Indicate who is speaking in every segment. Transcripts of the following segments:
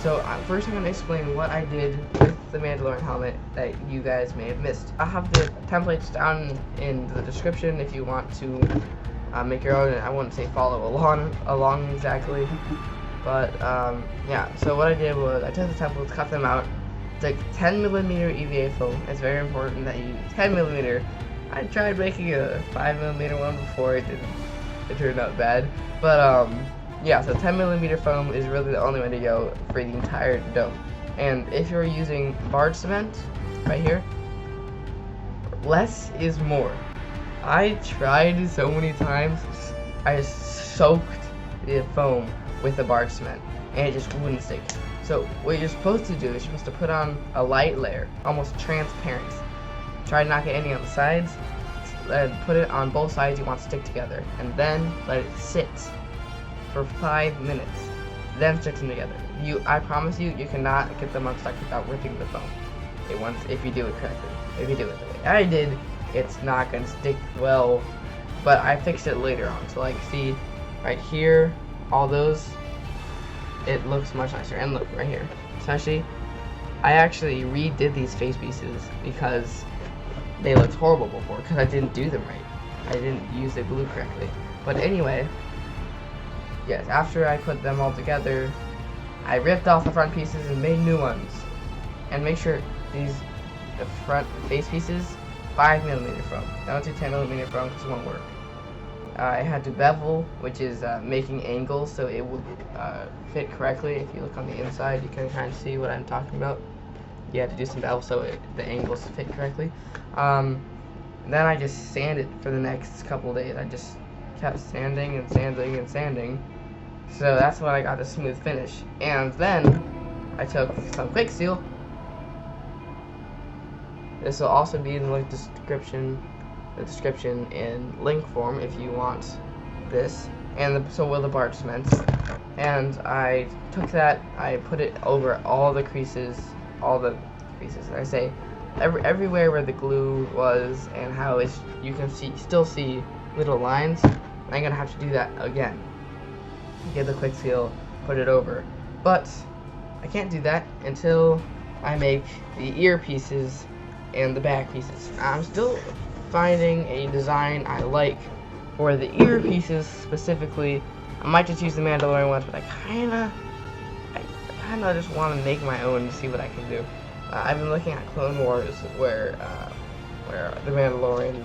Speaker 1: So first I'm going to explain what I did with the Mandalorian helmet that you guys may have missed. I'll have the templates down in the description if you want to make your own. I wouldn't say follow along exactly, but yeah. So what I did was I took the templates, cut them out, took 10mm EVA foam. It's very important that you use 10mm. I tried making a 5mm one before. It turned out bad, but yeah, so 10mm foam is really the only way to go for the entire dome. And if you're using barge cement, right here, less is more. I tried so many times, I soaked the foam with the barge cement, and it just wouldn't stick. So what you're supposed to do is you're supposed to put on a light layer, almost transparent. Try to not get any on the sides, and put it on both sides you want to stick together, and then let it sit for 5 minutes, then stick them together. I promise you, you cannot get them unstuck without ripping the foam. If you do it correctly. If you do it the way I did, it's not gonna stick well, but I fixed it later on. So like, see, right here, all those, it looks much nicer. And look, right here, especially, I actually redid these face pieces because they looked horrible before, because I didn't do them right. I didn't use the glue correctly. But anyway, yes, after I put them all together, I ripped off the front pieces and made new ones. And make sure the front face pieces, 5mm foam. Don't do 10mm foam because it won't work. I had to bevel, which is making angles so it would fit correctly. If you look on the inside, you can kind of see what I'm talking about. You have to do some bevel so the angles fit correctly. Then I just sanded for the next couple of days. I just kept sanding and sanding and sanding. So that's when I got the smooth finish. And then I took some quick seal. This will also be in the description in link form if you want this. And so will the barge cement. And I took that, I put it over all the creases. I say everywhere where the glue was, and how you can still see little lines. I'm gonna have to do that again. Get the quick seal, put it over. But I can't do that until I make the ear pieces and the back pieces. I'm still finding a design I like for the ear pieces specifically. I might just use the Mandalorian ones, but I kinda just want to make my own to see what I can do. I've been looking at Clone Wars where the Mandalorian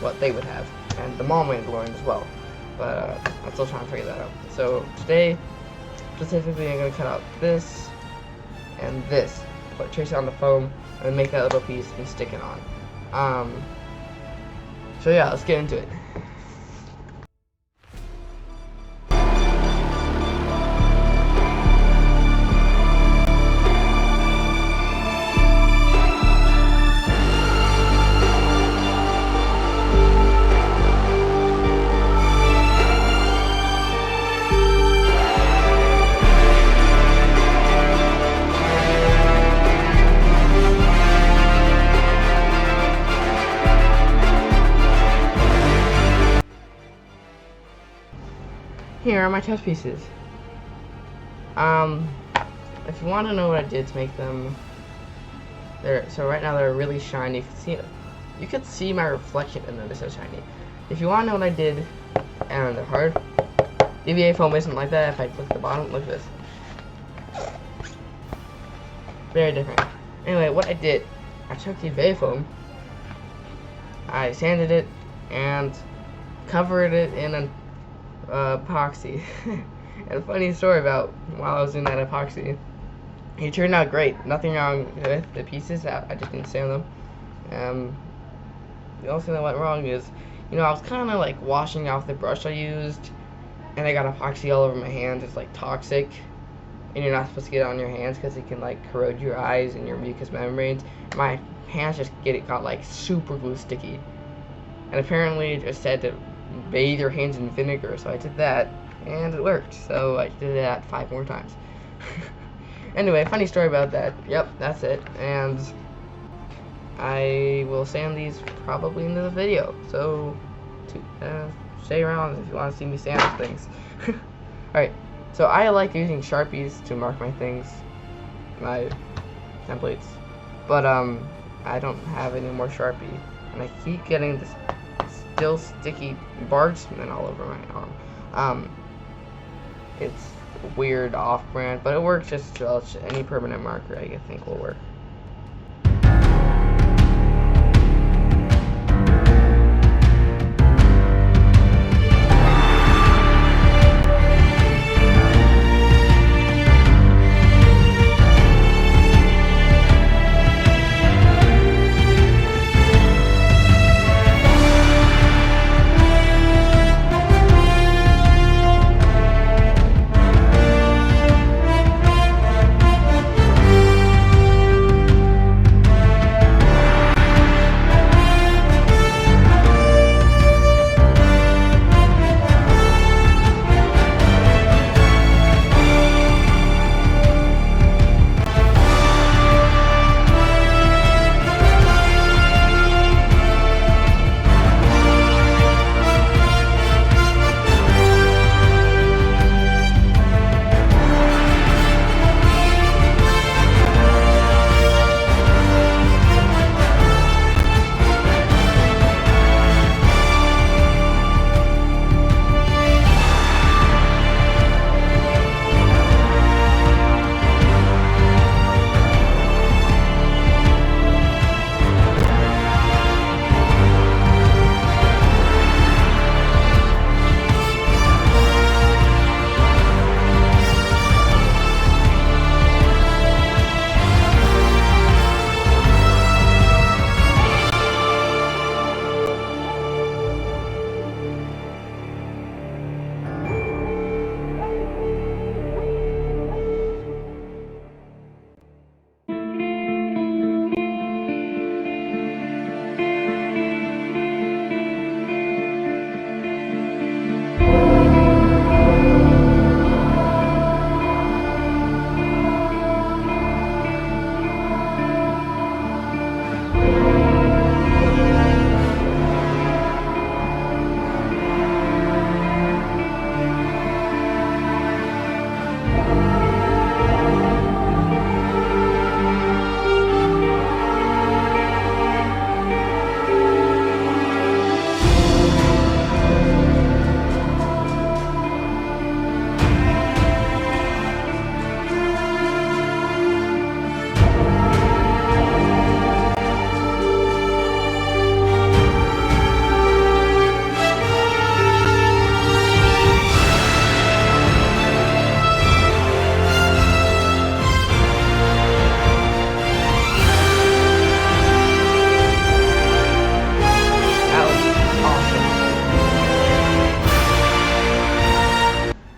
Speaker 1: what they would have, and the Maul Mandalorian as well. But I'm still trying to figure that out. So today, specifically, I'm gonna cut out this and this, trace it on the foam, and make that little piece and stick it on. So yeah, let's get into it. Here are my test pieces. If you want to know what I did to make them, so right now they're really shiny. You can see my reflection in them. They're so shiny. If you want to know what I did, and they're hard, EVA foam isn't like that. If I look at the bottom, look at this. Very different. Anyway, what I did, I took the EVA foam, I sanded it, and covered it in an epoxy. And a funny story about while I was doing that epoxy, it turned out great. Nothing wrong with the pieces. I just didn't sand them. The only thing that went wrong is, I was kind of like washing off the brush I used, and I got epoxy all over my hands. It's like toxic, and you're not supposed to get it on your hands because it can like corrode your eyes and your mucous membranes. My hands just got like super glue sticky, and apparently it just said to bathe your hands in vinegar, so I did that, and it worked. So I did that 5 more times. Anyway, funny story about that. Yep, that's it. And I will sand these probably into the video, so stay around if you want to see me sand things. Alright, So I like using Sharpies to mark my things, my templates, but I don't have any more Sharpie, and I keep getting this still sticky barge cement all over my arm. It's weird off-brand, but it works just as well. Any permanent marker I think will work.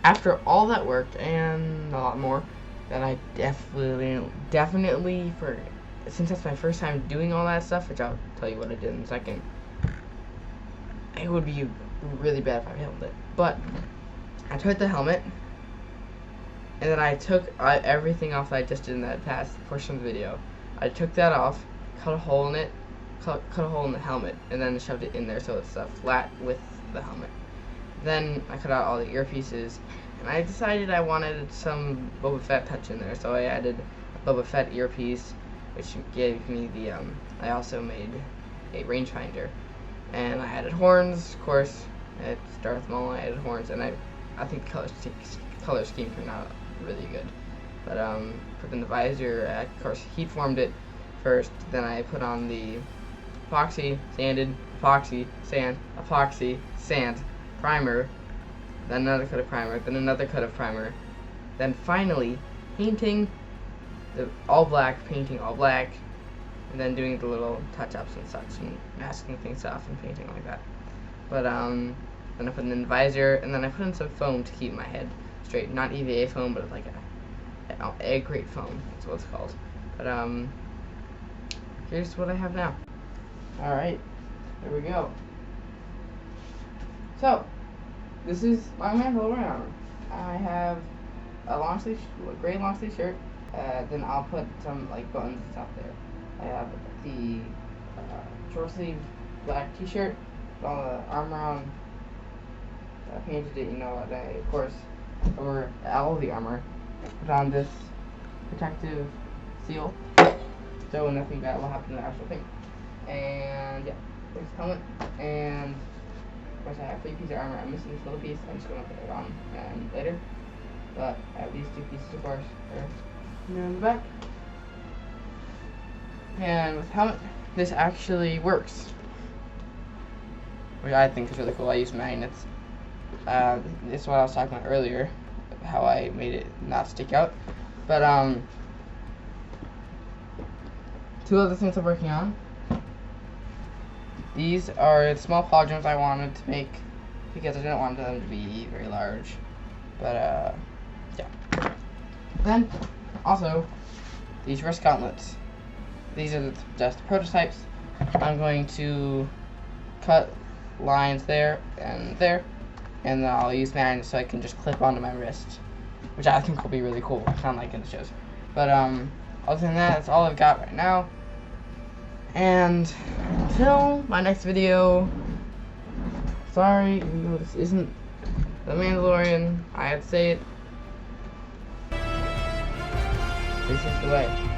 Speaker 1: After all that worked and a lot more, then I definitely since that's my first time doing all that stuff, which I'll tell you what I did in a second, it would be really bad if I filmed it. But I took the helmet, and then I took everything off that I just did in that past portion of the video. I took that off, cut a hole in it, cut a hole in the helmet, and then shoved it in there so it's flat with the helmet. Then I cut out all the earpieces, and I decided I wanted some Boba Fett touch in there, so I added a Boba Fett earpiece, which gave me the, I also made a rangefinder, and I added horns, of course. It's Darth Maul, I added horns, and I think the color scheme turned out really good. But put in the visor, I, of course, heat formed it first, then I put on the epoxy, sanded, epoxy, sand, primer, then another coat of primer, then another coat of primer, then finally painting the all black, and then doing the little touch-ups and such, and masking things off and painting like that. But then I put in the visor, and then I put in some foam to keep my head straight. Not EVA foam, but like a egg crate foam. That's what it's called. But here's what I have now. All right, there we go. So this is my Mandalorian armor. I have a gray long sleeve shirt. Then I'll put some like buttons and stuff there. I have the short sleeve black T-shirt with all the armor on. I painted it, you know. And of course, or all the armor, put on this protective seal, so nothing bad will happen to the actual thing. And yeah, there's the helmet, and of course I have 3 pieces of armor. I'm missing this little piece. I'm just gonna put it on later. But I have these 2 pieces, of course, here in the back. And with the helmet, this actually works, which I think is really cool. I use magnets. This is what I was talking about earlier, how I made it not stick out. But 2 other things I'm working on. These are small polygons I wanted to make because I didn't want them to be very large. But yeah. Then also these wrist gauntlets. These are just the prototypes. I'm going to cut lines there, and then I'll use magnets so I can just clip onto my wrist, which I think will be really cool, kind of like in the shows. But other than that, that's all I've got right now. And until my next video, sorry, even though this isn't The Mandalorian, I had to say it. This is the way.